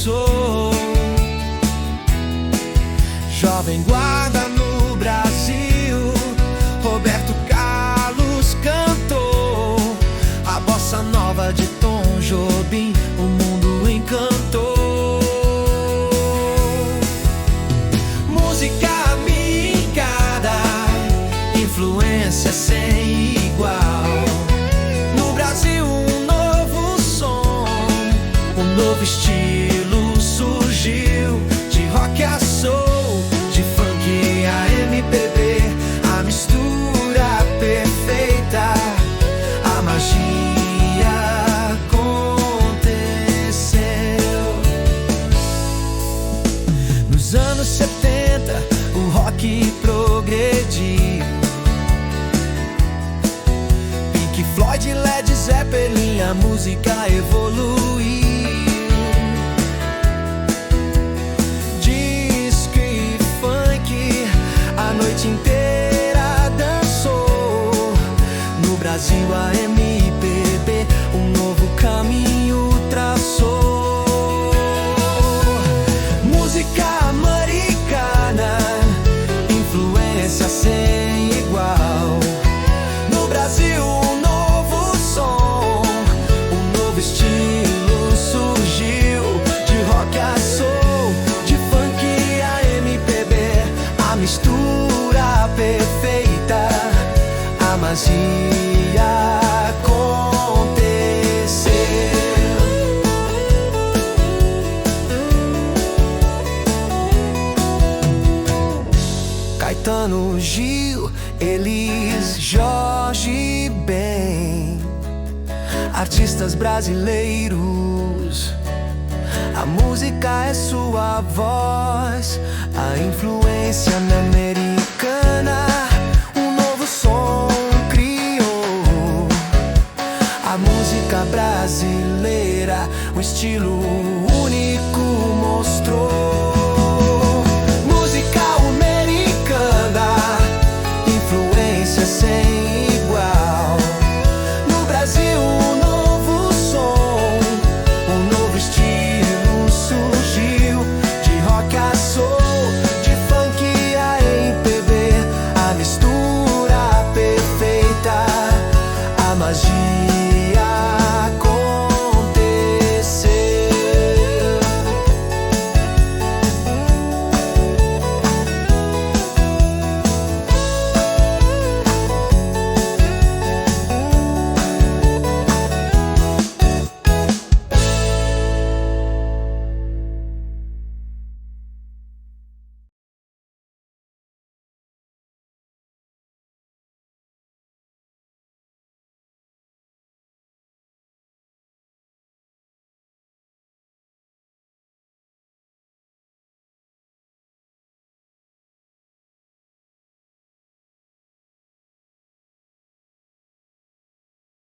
sou. Jovem guarda no Brasil, Roberto Carlos cantou a bossa nova de Tom Jobim, o mundo encantou. Música amiga, influência sem igual. No Brasil um novo som, um novo estilo surgiu, de rock a soul, de funk a MPB, a mistura perfeita, a magia aconteceu. Nos anos 70 o rock progrediu, Pink Floyd, Led Zeppelin, a música evoluiu. Disco e funk, a noite inteira dançou. No Brasil a MPB um novo caminho traçou. Música americana, influência sem igual. No Brasil um novo som, um novo estilo surgiu, de rock a soul, de funk a MPB, a mistura perfeita, a magia aconteceu. Caetano, Gil, Elis, Jorge Ben, artistas brasileiros. A música é sua voz, a influência na